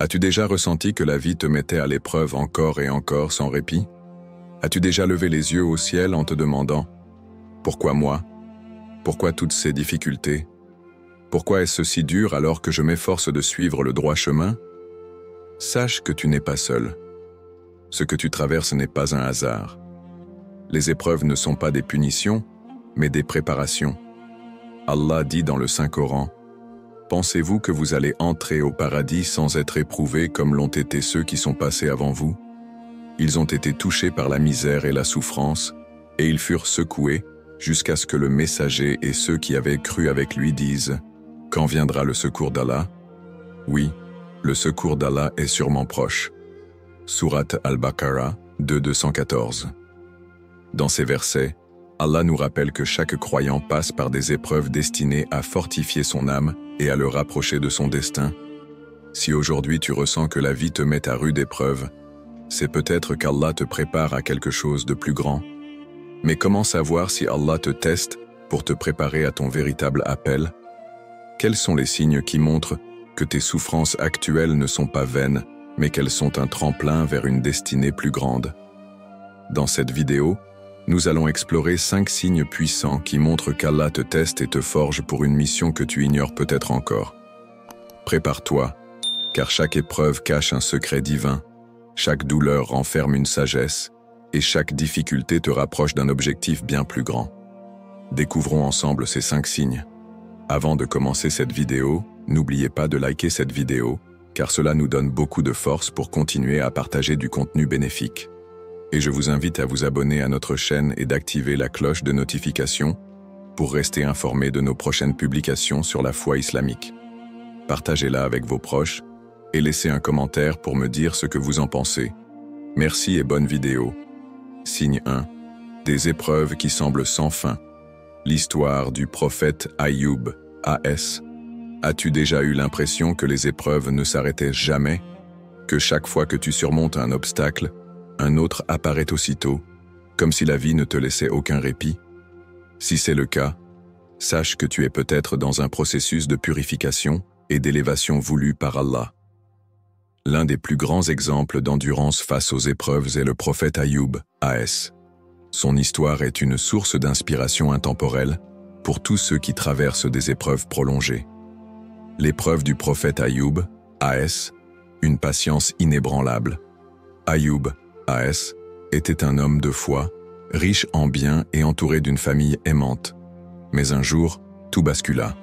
As-tu déjà ressenti que la vie te mettait à l'épreuve encore et encore sans répit? As-tu déjà levé les yeux au ciel en te demandant « Pourquoi moi? Pourquoi toutes ces difficultés? Pourquoi est-ce si dur alors que je m'efforce de suivre le droit chemin ?» Sache que tu n'es pas seul. Ce que tu traverses n'est pas un hasard. Les épreuves ne sont pas des punitions, mais des préparations. Allah dit dans le Saint-Coran: « Pensez-vous que vous allez entrer au paradis sans être éprouvés comme l'ont été ceux qui sont passés avant vous? Ils ont été touchés par la misère et la souffrance, et ils furent secoués jusqu'à ce que le messager et ceux qui avaient cru avec lui disent: Quand viendra le secours d'Allah? Oui, le secours d'Allah est sûrement proche. » Sourate Al-Baqarah 2:214. Dans ces versets, Allah nous rappelle que chaque croyant passe par des épreuves destinées à fortifier son âme et à le rapprocher de son destin. Si aujourd'hui tu ressens que la vie te met à rude épreuve, c'est peut-être qu'Allah te prépare à quelque chose de plus grand. Mais comment savoir si Allah te teste pour te préparer à ton véritable appel? Quels sont les signes qui montrent que tes souffrances actuelles ne sont pas vaines, mais qu'elles sont un tremplin vers une destinée plus grande? Dans cette vidéo, nous allons explorer 5 signes puissants qui montrent qu'Allah te teste et te forge pour une mission que tu ignores peut-être encore. Prépare-toi, car chaque épreuve cache un secret divin, chaque douleur renferme une sagesse, et chaque difficulté te rapproche d'un objectif bien plus grand. Découvrons ensemble ces 5 signes. Avant de commencer cette vidéo, n'oubliez pas de liker cette vidéo, car cela nous donne beaucoup de force pour continuer à partager du contenu bénéfique. Et je vous invite à vous abonner à notre chaîne et d'activer la cloche de notification pour rester informé de nos prochaines publications sur la foi islamique. Partagez-la avec vos proches et laissez un commentaire pour me dire ce que vous en pensez. Merci et bonne vidéo. Signe 1. Des épreuves qui semblent sans fin. L'histoire du prophète Ayoub, A.S. As-tu déjà eu l'impression que les épreuves ne s'arrêtaient jamais? Que chaque fois que tu surmontes un obstacle, un autre apparaît aussitôt, comme si la vie ne te laissait aucun répit? Si c'est le cas, sache que tu es peut-être dans un processus de purification et d'élévation voulu par Allah. L'un des plus grands exemples d'endurance face aux épreuves est le prophète Ayoub, A.S. Son histoire est une source d'inspiration intemporelle pour tous ceux qui traversent des épreuves prolongées. L'épreuve du prophète Ayoub, A.S., une patience inébranlable. Ayoub, A.S., était un homme de foi, riche en biens et entouré d'une famille aimante. Mais un jour, tout bascula.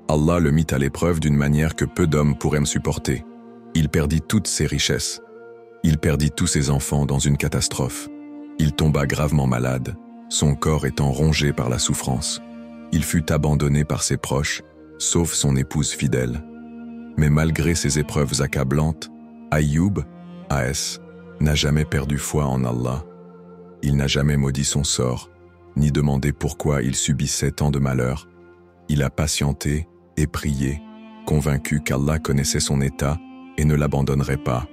Allah le mit à l'épreuve d'une manière que peu d'hommes pourraient me supporter. Il perdit toutes ses richesses. Il perdit tous ses enfants dans une catastrophe. Il tomba gravement malade, son corps étant rongé par la souffrance. Il fut abandonné par ses proches, sauf son épouse fidèle. Mais malgré ces épreuves accablantes, Ayoub, A.S., n'a jamais perdu foi en Allah. Il n'a jamais maudit son sort, ni demandé pourquoi il subissait tant de malheurs. Il a patienté et prié, convaincu qu'Allah connaissait son état et ne l'abandonnerait pas.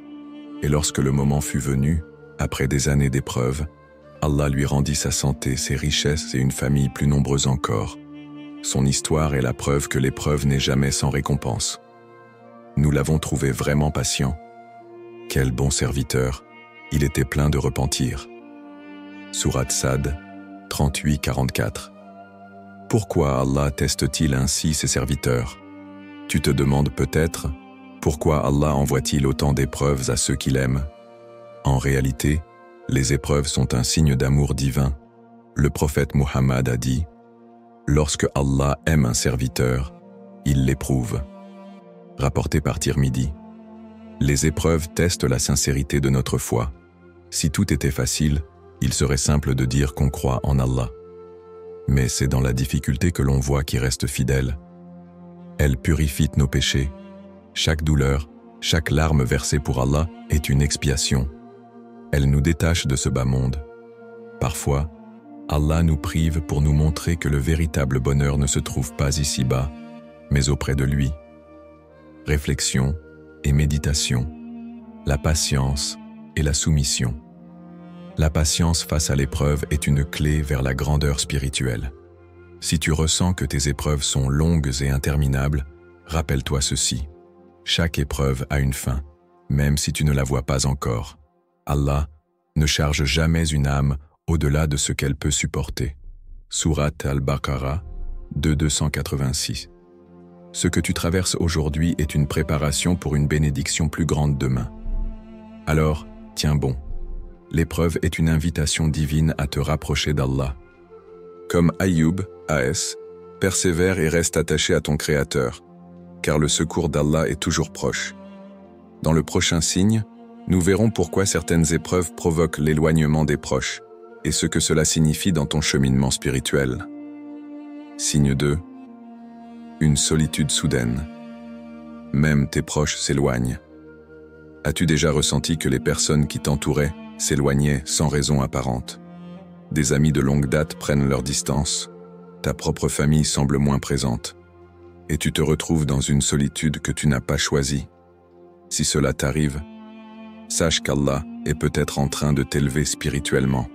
Et lorsque le moment fut venu, après des années d'épreuves, Allah lui rendit sa santé, ses richesses et une famille plus nombreuse encore. Son histoire est la preuve que l'épreuve n'est jamais sans récompense. Nous l'avons trouvé vraiment patient. Quel bon serviteur! Il était plein de repentir. Sourate Sad 38-44. Pourquoi Allah teste-t-il ainsi ses serviteurs? Tu te demandes peut-être, pourquoi Allah envoie-t-il autant d'épreuves à ceux qu'il aime? En réalité, les épreuves sont un signe d'amour divin. Le prophète Muhammad a dit: lorsque Allah aime un serviteur, il l'éprouve. Rapporté par Tirmidhi. Les épreuves testent la sincérité de notre foi. Si tout était facile, il serait simple de dire qu'on croit en Allah. Mais c'est dans la difficulté que l'on voit qui reste fidèle. Elle purifie nos péchés. Chaque douleur, chaque larme versée pour Allah est une expiation. Elle nous détache de ce bas monde. Parfois, Allah nous prive pour nous montrer que le véritable bonheur ne se trouve pas ici-bas, mais auprès de lui. Réflexion et méditation, la patience et la soumission. La patience face à l'épreuve est une clé vers la grandeur spirituelle. Si tu ressens que tes épreuves sont longues et interminables, rappelle-toi ceci. Chaque épreuve a une fin, même si tu ne la vois pas encore. Allah ne charge jamais une âme au-delà de ce qu'elle peut supporter. Sourate Al-Baqarah 286. Ce que tu traverses aujourd'hui est une préparation pour une bénédiction plus grande demain. Alors, tiens bon. L'épreuve est une invitation divine à te rapprocher d'Allah. Comme Ayyub, AS, persévère et reste attaché à ton Créateur, car le secours d'Allah est toujours proche. Dans le prochain signe, nous verrons pourquoi certaines épreuves provoquent l'éloignement des proches et ce que cela signifie dans ton cheminement spirituel. Signe 2. Une solitude soudaine. Même tes proches s'éloignent. As-tu déjà ressenti que les personnes qui t'entouraient s'éloignaient sans raison apparente? Des amis de longue date prennent leur distance, ta propre famille semble moins présente, et tu te retrouves dans une solitude que tu n'as pas choisie. Si cela t'arrive, sache qu'Allah est peut-être en train de t'élever spirituellement.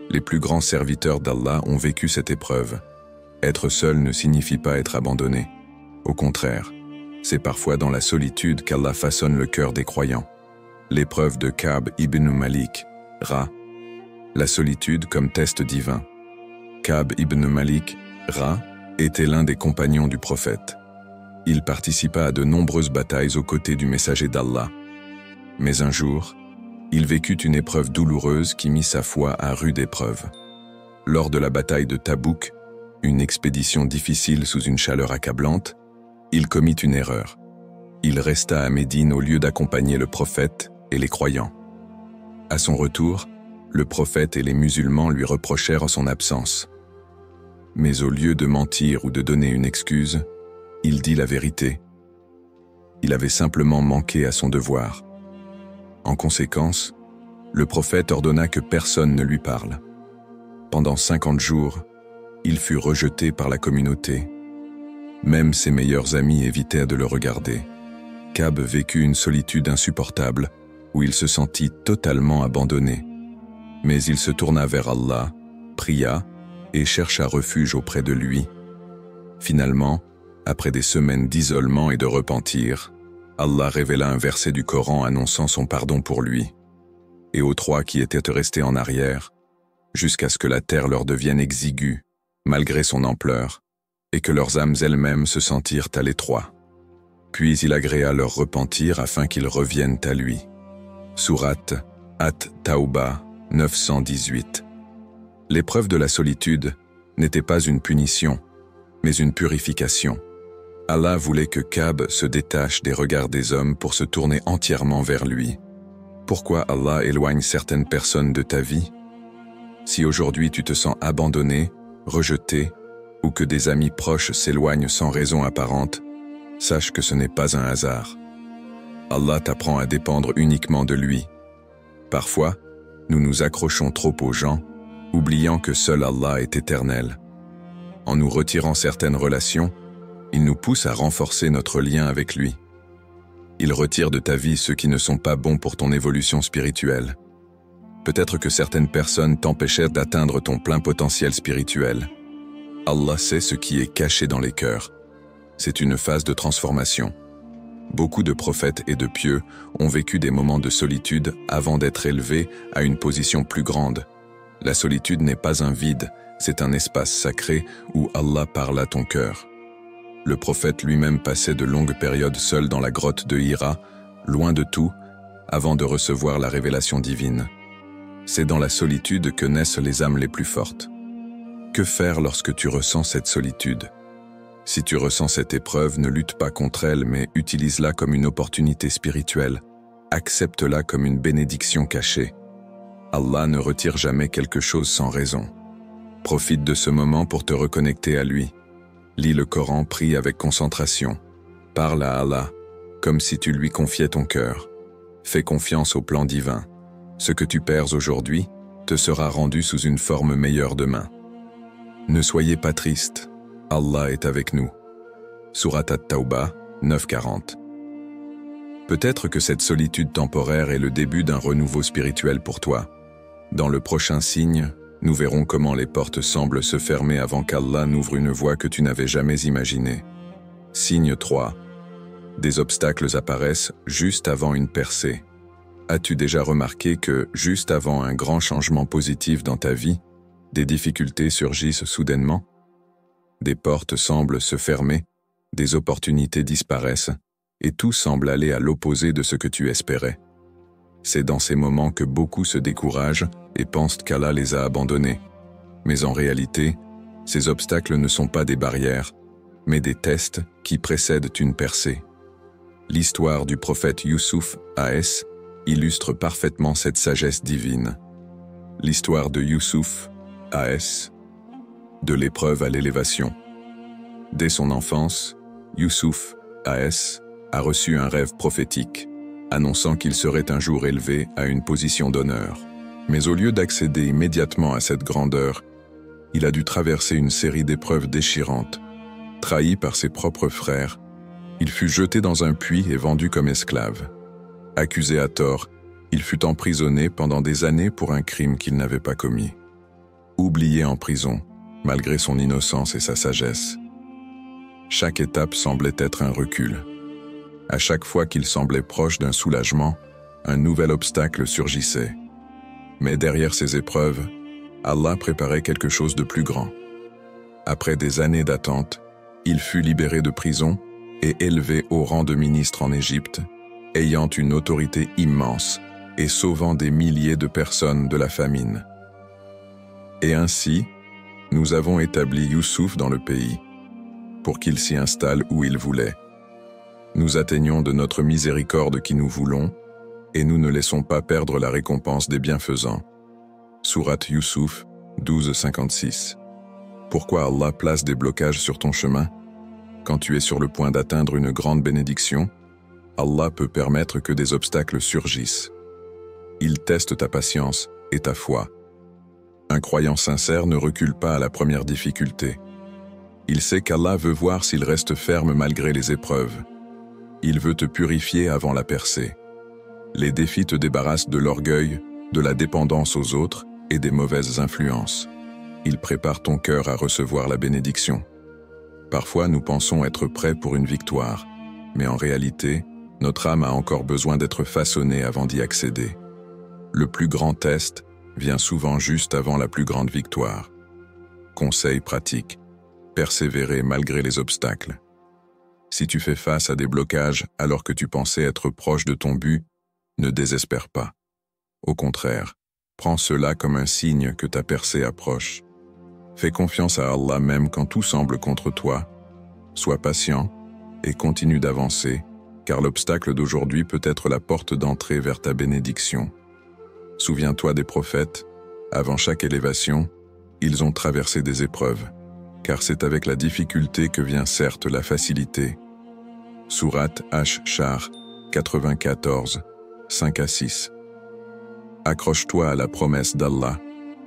Les plus grands serviteurs d'Allah ont vécu cette épreuve. Être seul ne signifie pas être abandonné. Au contraire, c'est parfois dans la solitude qu'Allah façonne le cœur des croyants. L'épreuve de Ka'b ibn Malik, Ra. La solitude comme test divin. Ka'b ibn Malik, Ra, était l'un des compagnons du prophète. Il participa à de nombreuses batailles aux côtés du messager d'Allah. Mais un jour, il vécut une épreuve douloureuse qui mit sa foi à rude épreuve. Lors de la bataille de Tabouk, une expédition difficile sous une chaleur accablante, il commit une erreur. Il resta à Médine au lieu d'accompagner le prophète et les croyants. À son retour, le prophète et les musulmans lui reprochèrent son absence. Mais au lieu de mentir ou de donner une excuse, il dit la vérité. Il avait simplement manqué à son devoir. En conséquence, le prophète ordonna que personne ne lui parle. Pendant 50 jours, il fut rejeté par la communauté. Même ses meilleurs amis évitèrent de le regarder. Ka'b vécut une solitude insupportable, où il se sentit totalement abandonné. Mais il se tourna vers Allah, pria et chercha refuge auprès de lui. Finalement, après des semaines d'isolement et de repentir, Allah révéla un verset du Coran annonçant son pardon pour lui, et aux 3 qui étaient restés en arrière, jusqu'à ce que la terre leur devienne exiguë, malgré son ampleur, et que leurs âmes elles-mêmes se sentirent à l'étroit. Puis il agréa leur repentir afin qu'ils reviennent à lui. Sourate At-Tawbah 918. L'épreuve de la solitude n'était pas une punition, mais une purification. Allah voulait que Ka'b se détache des regards des hommes pour se tourner entièrement vers lui. Pourquoi Allah éloigne certaines personnes de ta vie? Si aujourd'hui tu te sens abandonné, rejeté, ou que des amis proches s'éloignent sans raison apparente, sache que ce n'est pas un hasard. Allah t'apprend à dépendre uniquement de lui. Parfois, nous nous accrochons trop aux gens, oubliant que seul Allah est éternel. En nous retirant certaines relations, il nous pousse à renforcer notre lien avec lui. Il retire de ta vie ceux qui ne sont pas bons pour ton évolution spirituelle. Peut-être que certaines personnes t'empêchèrent d'atteindre ton plein potentiel spirituel. Allah sait ce qui est caché dans les cœurs. C'est une phase de transformation. Beaucoup de prophètes et de pieux ont vécu des moments de solitude avant d'être élevés à une position plus grande. La solitude n'est pas un vide, c'est un espace sacré où Allah parle à ton cœur. Le prophète lui-même passait de longues périodes seul dans la grotte de Hira, loin de tout, avant de recevoir la révélation divine. C'est dans la solitude que naissent les âmes les plus fortes. Que faire lorsque tu ressens cette solitude? Si tu ressens cette épreuve, ne lutte pas contre elle, mais utilise-la comme une opportunité spirituelle. Accepte-la comme une bénédiction cachée. Allah ne retire jamais quelque chose sans raison. Profite de ce moment pour te reconnecter à lui. Lis le Coran, prie avec concentration. Parle à Allah, comme si tu lui confiais ton cœur. Fais confiance au plan divin. Ce que tu perds aujourd'hui te sera rendu sous une forme meilleure demain. Ne soyez pas tristes, Allah est avec nous. Sourate At-Tawbah 9:40. Peut-être que cette solitude temporaire est le début d'un renouveau spirituel pour toi. Dans le prochain signe, nous verrons comment les portes semblent se fermer avant qu'Allah n'ouvre une voie que tu n'avais jamais imaginée. Signe 3. Des obstacles apparaissent juste avant une percée. As-tu déjà remarqué que, juste avant un grand changement positif dans ta vie, des difficultés surgissent soudainement? Des portes semblent se fermer, des opportunités disparaissent, et tout semble aller à l'opposé de ce que tu espérais. C'est dans ces moments que beaucoup se découragent et pensent qu'Allah les a abandonnés. Mais en réalité, ces obstacles ne sont pas des barrières, mais des tests qui précèdent une percée. L'histoire du prophète Youssouf a.s. illustre parfaitement cette sagesse divine. L'histoire de Youssouf a.s. de l'épreuve à l'élévation. Dès son enfance, Youssouf a.s. a reçu un rêve prophétique, annonçant qu'il serait un jour élevé à une position d'honneur. Mais au lieu d'accéder immédiatement à cette grandeur, il a dû traverser une série d'épreuves déchirantes. Trahi par ses propres frères, il fut jeté dans un puits et vendu comme esclave. Accusé à tort, il fut emprisonné pendant des années pour un crime qu'il n'avait pas commis. Oublié en prison, malgré son innocence et sa sagesse. Chaque étape semblait être un recul. À chaque fois qu'il semblait proche d'un soulagement, un nouvel obstacle surgissait. Mais derrière ces épreuves, Allah préparait quelque chose de plus grand. Après des années d'attente, il fut libéré de prison et élevé au rang de ministre en Égypte, ayant une autorité immense et sauvant des milliers de personnes de la famine. Et ainsi, nous avons établi Youssouf dans le pays, pour qu'il s'y installe où il voulait. Nous atteignons de notre miséricorde qui nous voulons, et nous ne laissons pas perdre la récompense des bienfaisants. Sourate Youssouf 12:56. Pourquoi Allah place des blocages sur ton chemin? Quand tu es sur le point d'atteindre une grande bénédiction, Allah peut permettre que des obstacles surgissent. Il teste ta patience et ta foi. Un croyant sincère ne recule pas à la première difficulté. Il sait qu'Allah veut voir s'il reste ferme malgré les épreuves. Il veut te purifier avant la percée. Les défis te débarrassent de l'orgueil, de la dépendance aux autres et des mauvaises influences. Il prépare ton cœur à recevoir la bénédiction. Parfois, nous pensons être prêts pour une victoire, mais en réalité, notre âme a encore besoin d'être façonnée avant d'y accéder. Le plus grand test vient souvent juste avant la plus grande victoire. Conseil pratique: persévérer malgré les obstacles. Si tu fais face à des blocages alors que tu pensais être proche de ton but, ne désespère pas. Au contraire, prends cela comme un signe que ta percée approche. Fais confiance à Allah même quand tout semble contre toi. Sois patient et continue d'avancer, car l'obstacle d'aujourd'hui peut être la porte d'entrée vers ta bénédiction. Souviens-toi des prophètes, avant chaque élévation, ils ont traversé des épreuves, car c'est avec la difficulté que vient certes la facilité. Sourate Ash-Shar 94, 5-6. Accroche-toi à la promesse d'Allah,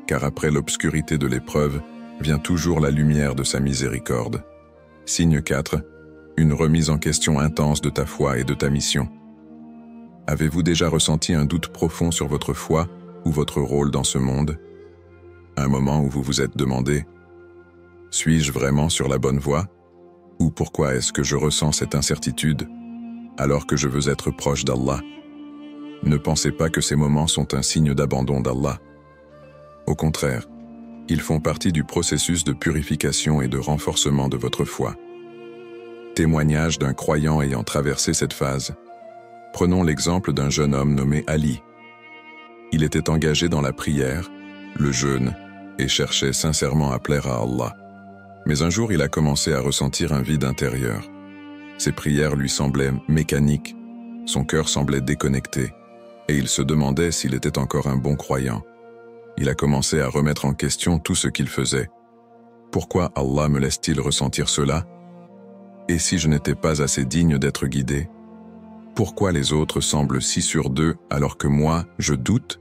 car après l'obscurité de l'épreuve, vient toujours la lumière de sa miséricorde. Signe 4. Une remise en question intense de ta foi et de ta mission. Avez-vous déjà ressenti un doute profond sur votre foi ou votre rôle dans ce monde? Un moment où vous vous êtes demandé « Suis-je vraiment sur la bonne voie ?» ou « Pourquoi est-ce que je ressens cette incertitude alors que je veux être proche d'Allah ?» Ne pensez pas que ces moments sont un signe d'abandon d'Allah. Au contraire, ils font partie du processus de purification et de renforcement de votre foi. Témoignage d'un croyant ayant traversé cette phase. Prenons l'exemple d'un jeune homme nommé Ali. Il était engagé dans la prière, le jeûne, et cherchait sincèrement à plaire à Allah. Mais un jour, il a commencé à ressentir un vide intérieur. Ses prières lui semblaient mécaniques, son cœur semblait déconnecté, et il se demandait s'il était encore un bon croyant. Il a commencé à remettre en question tout ce qu'il faisait. Pourquoi Allah me laisse-t-il ressentir cela? Et si je n'étais pas assez digne d'être guidé? Pourquoi les autres semblent si sûrs d'eux alors que moi, je doute?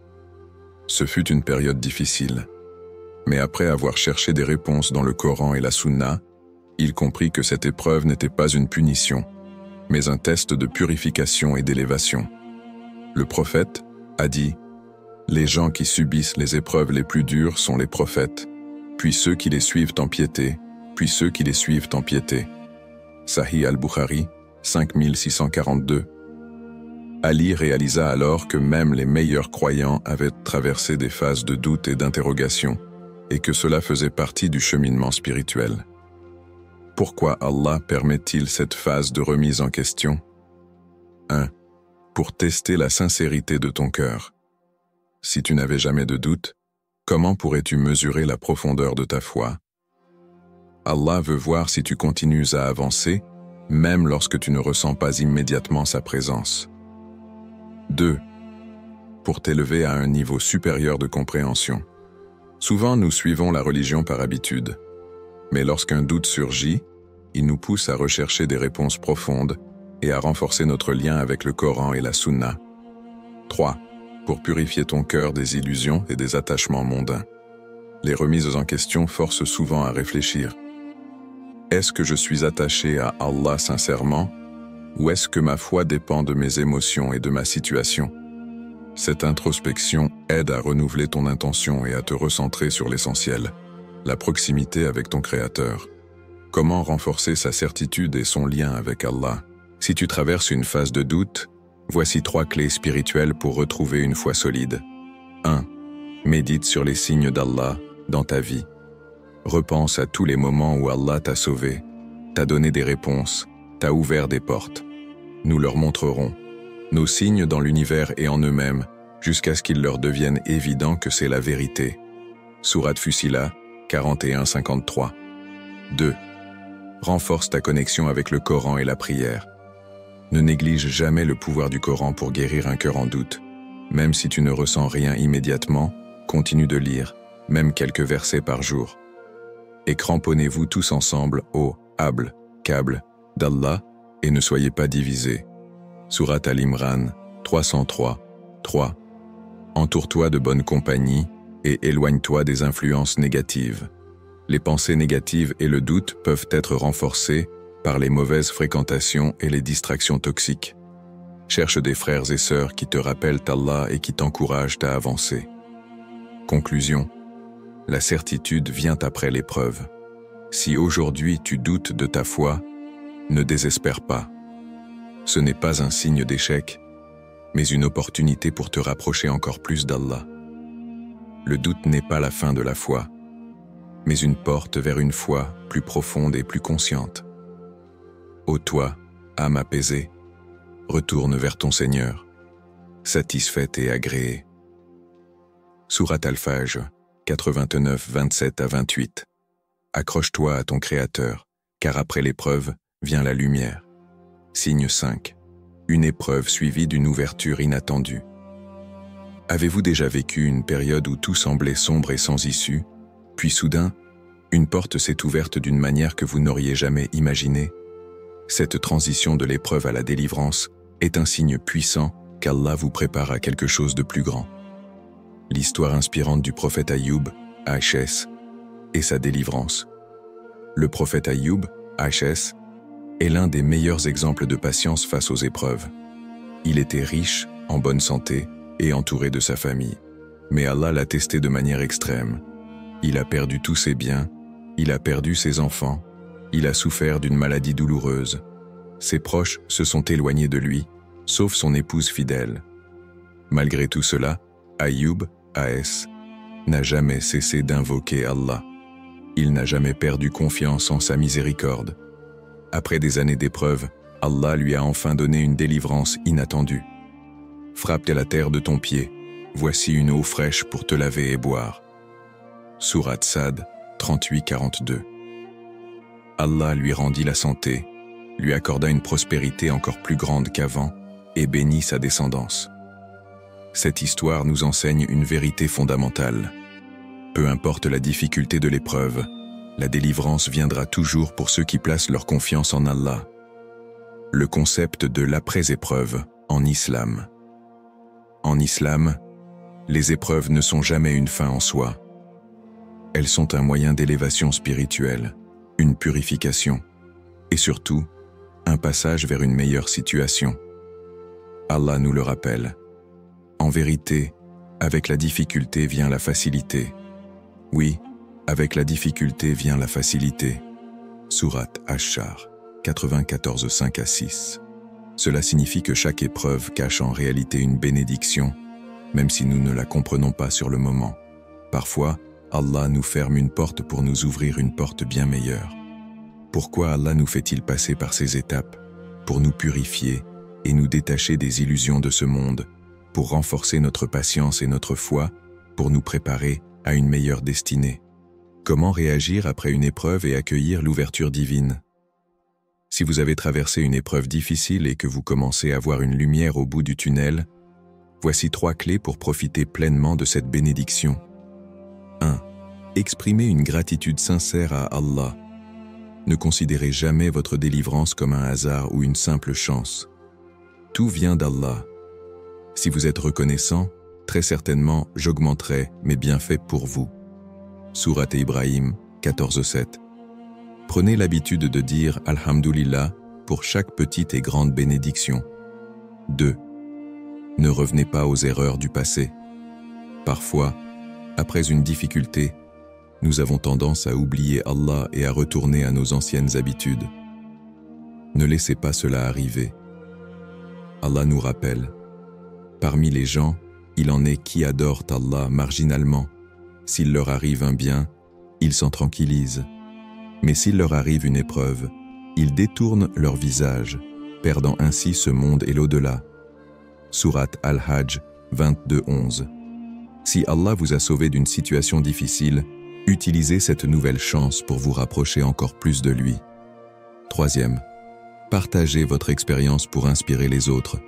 Ce fut une période difficile. Mais après avoir cherché des réponses dans le Coran et la Sunna, il comprit que cette épreuve n'était pas une punition, mais un test de purification et d'élévation. Le prophète a dit: les gens qui subissent les épreuves les plus dures sont les prophètes, puis ceux qui les suivent en piété, puis ceux qui les suivent en piété. Sahih al-Bukhari 5642. Ali réalisa alors que même les meilleurs croyants avaient traversé des phases de doute et d'interrogation, et que cela faisait partie du cheminement spirituel. Pourquoi Allah permet-il cette phase de remise en question? 1. Pour tester la sincérité de ton cœur. Si tu n'avais jamais de doute, comment pourrais-tu mesurer la profondeur de ta foi? Allah veut voir si tu continues à avancer, même lorsque tu ne ressens pas immédiatement sa présence. 2. Pour t'élever à un niveau supérieur de compréhension. Souvent, nous suivons la religion par habitude. Mais lorsqu'un doute surgit, il nous pousse à rechercher des réponses profondes et à renforcer notre lien avec le Coran et la Sunna. 3. Pour purifier ton cœur des illusions et des attachements mondains. Les remises en question forcent souvent à réfléchir. Est-ce que je suis attaché à Allah sincèrement, ou est-ce que ma foi dépend de mes émotions et de ma situation? Cette introspection aide à renouveler ton intention et à te recentrer sur l'essentiel, la proximité avec ton Créateur. Comment renforcer sa certitude et son lien avec Allah? Si tu traverses une phase de doute, voici 3 clés spirituelles pour retrouver une foi solide. 1. Médite sur les signes d'Allah dans ta vie. Repense à tous les moments où Allah t'a sauvé, t'a donné des réponses, t'a ouvert des portes. Nous leur montrerons nos signes dans l'univers et en eux-mêmes, jusqu'à ce qu'il leur devienne évident que c'est la vérité. Sourate Fussilat, 41-53. 2. Renforce ta connexion avec le Coran et la prière. Ne néglige jamais le pouvoir du Coran pour guérir un cœur en doute. Même si tu ne ressens rien immédiatement, continue de lire, même quelques versets par jour. Et cramponnez-vous tous ensemble au habl, câble, d'Allah, et ne soyez pas divisés. Sourate Al-Imran, 303, 3. Entoure-toi de bonne compagnie et éloigne-toi des influences négatives. Les pensées négatives et le doute peuvent être renforcés par les mauvaises fréquentations et les distractions toxiques. Cherche des frères et sœurs qui te rappellent Allah et qui t'encouragent à avancer. Conclusion. La certitude vient après l'épreuve. Si aujourd'hui tu doutes de ta foi, ne désespère pas. Ce n'est pas un signe d'échec, mais une opportunité pour te rapprocher encore plus d'Allah. Le doute n'est pas la fin de la foi, mais une porte vers une foi plus profonde et plus consciente. Ô toi, âme apaisée, retourne vers ton Seigneur, satisfaite et agréée. Sourate Al-Fajr, 89, 27 à 28. Accroche-toi à ton Créateur, car après l'épreuve vient la lumière. Signe 5. Une épreuve suivie d'une ouverture inattendue. Avez-vous déjà vécu une période où tout semblait sombre et sans issue, puis soudain, une porte s'est ouverte d'une manière que vous n'auriez jamais imaginée? Cette transition de l'épreuve à la délivrance est un signe puissant qu'Allah vous prépare à quelque chose de plus grand. L'histoire inspirante du prophète Ayoub, HS, et sa délivrance. Le prophète Ayoub, HS, est l'un des meilleurs exemples de patience face aux épreuves. Il était riche, en bonne santé et entouré de sa famille. Mais Allah l'a testé de manière extrême. Il a perdu tous ses biens, il a perdu ses enfants, il a souffert d'une maladie douloureuse. Ses proches se sont éloignés de lui, sauf son épouse fidèle. Malgré tout cela, Ayoub, AS, n'a jamais cessé d'invoquer Allah. Il n'a jamais perdu confiance en sa miséricorde. Après des années d'épreuves, Allah lui a enfin donné une délivrance inattendue. Frappe la terre de ton pied, voici une eau fraîche pour te laver et boire. Sourate Sad, 38-42. Allah lui rendit la santé, lui accorda une prospérité encore plus grande qu'avant et bénit sa descendance. Cette histoire nous enseigne une vérité fondamentale. Peu importe la difficulté de l'épreuve, la délivrance viendra toujours pour ceux qui placent leur confiance en Allah. Le concept de l'après-épreuve en islam. En islam, les épreuves ne sont jamais une fin en soi. Elles sont un moyen d'élévation spirituelle, une purification, et surtout, un passage vers une meilleure situation. Allah nous le rappelle. En vérité, avec la difficulté vient la facilité. Oui, avec la difficulté vient la facilité. Sourate Ash-Shar, 94, 5 à 6. Cela signifie que chaque épreuve cache en réalité une bénédiction, même si nous ne la comprenons pas sur le moment. Parfois, Allah nous ferme une porte pour nous ouvrir une porte bien meilleure. Pourquoi Allah nous fait-il passer par ces étapes? Pour nous purifier et nous détacher des illusions de ce monde, pour renforcer notre patience et notre foi, pour nous préparer à une meilleure destinée. Comment réagir après une épreuve et accueillir l'ouverture divine? Si vous avez traversé une épreuve difficile et que vous commencez à voir une lumière au bout du tunnel, voici 3 clés pour profiter pleinement de cette bénédiction. 1. Exprimez une gratitude sincère à Allah. Ne considérez jamais votre délivrance comme un hasard ou une simple chance. Tout vient d'Allah. Si vous êtes reconnaissant, très certainement j'augmenterai mes bienfaits pour vous. Sourate Ibrahim 14:7. Prenez l'habitude de dire Alhamdulillah pour chaque petite et grande bénédiction. 2. Ne revenez pas aux erreurs du passé. Parfois, après une difficulté, nous avons tendance à oublier Allah et à retourner à nos anciennes habitudes. Ne laissez pas cela arriver. Allah nous rappelle, parmi les gens, il en est qui adorent Allah marginalement. S'il leur arrive un bien, ils s'en tranquillisent. Mais s'il leur arrive une épreuve, ils détournent leur visage, perdant ainsi ce monde et l'au-delà. Sourate Al-Hajj 22:11. Si Allah vous a sauvé d'une situation difficile, utilisez cette nouvelle chance pour vous rapprocher encore plus de lui. 3. Partagez votre expérience pour inspirer les autres.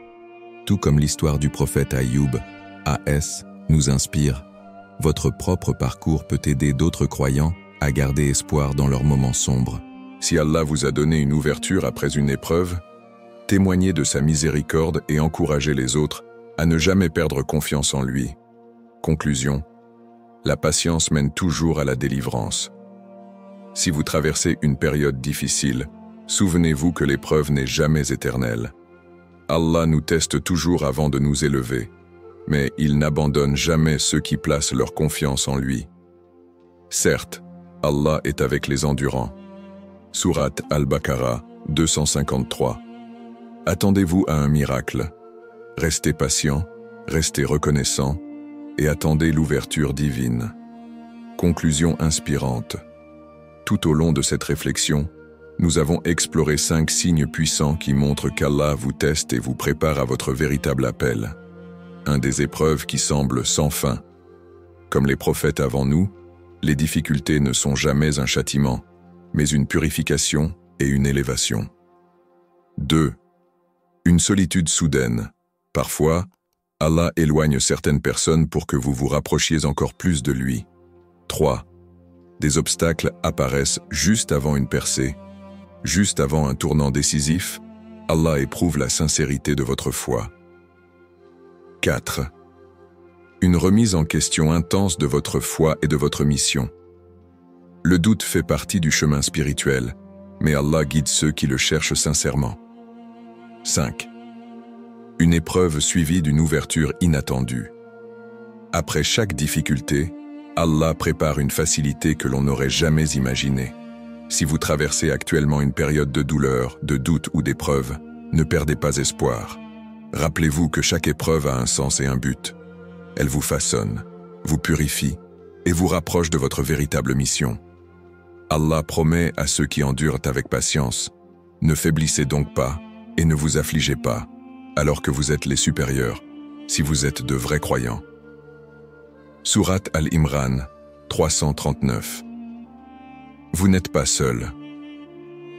Tout comme l'histoire du prophète Ayoub, A.S., nous inspire, votre propre parcours peut aider d'autres croyants à garder espoir dans leurs moments sombres. Si Allah vous a donné une ouverture après une épreuve, témoignez de sa miséricorde et encouragez les autres à ne jamais perdre confiance en lui. Conclusion. La patience mène toujours à la délivrance. Si vous traversez une période difficile, souvenez-vous que l'épreuve n'est jamais éternelle. Allah nous teste toujours avant de nous élever, mais il n'abandonne jamais ceux qui placent leur confiance en lui. Certes, Allah est avec les endurants. Sourate Al-Baqarah 253. Attendez-vous à un miracle. Restez patient, restez reconnaissant et attendez l'ouverture divine. Conclusion inspirante. Tout au long de cette réflexion, nous avons exploré 5 signes puissants qui montrent qu'Allah vous teste et vous prépare à votre véritable appel. Un des épreuves qui semblent sans fin. Comme les prophètes avant nous, les difficultés ne sont jamais un châtiment, mais une purification et une élévation. 2. Une solitude soudaine. Parfois, Allah éloigne certaines personnes pour que vous vous rapprochiez encore plus de lui. 3. Des obstacles apparaissent juste avant une percée. Juste avant un tournant décisif, Allah éprouve la sincérité de votre foi. 4. Une remise en question intense de votre foi et de votre mission. Le doute fait partie du chemin spirituel, mais Allah guide ceux qui le cherchent sincèrement. 5. Une épreuve suivie d'une ouverture inattendue. Après chaque difficulté, Allah prépare une facilité que l'on n'aurait jamais imaginée. Si vous traversez actuellement une période de douleur, de doute ou d'épreuve, ne perdez pas espoir. Rappelez-vous que chaque épreuve a un sens et un but. Elle vous façonne, vous purifie et vous rapproche de votre véritable mission. Allah promet à ceux qui endurent avec patience, « Ne faiblissez donc pas et ne vous affligez pas, alors que vous êtes les supérieurs, si vous êtes de vrais croyants. » Sourate Al-Imran 339. Vous n'êtes pas seul.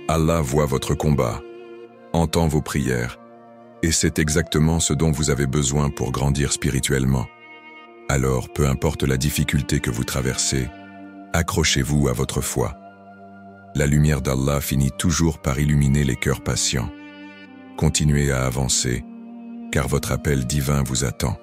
Allah voit votre combat, entend vos prières, et c'est exactement ce dont vous avez besoin pour grandir spirituellement. Alors, peu importe la difficulté que vous traversez, accrochez-vous à votre foi. La lumière d'Allah finit toujours par illuminer les cœurs patients. Continuez à avancer, car votre appel divin vous attend.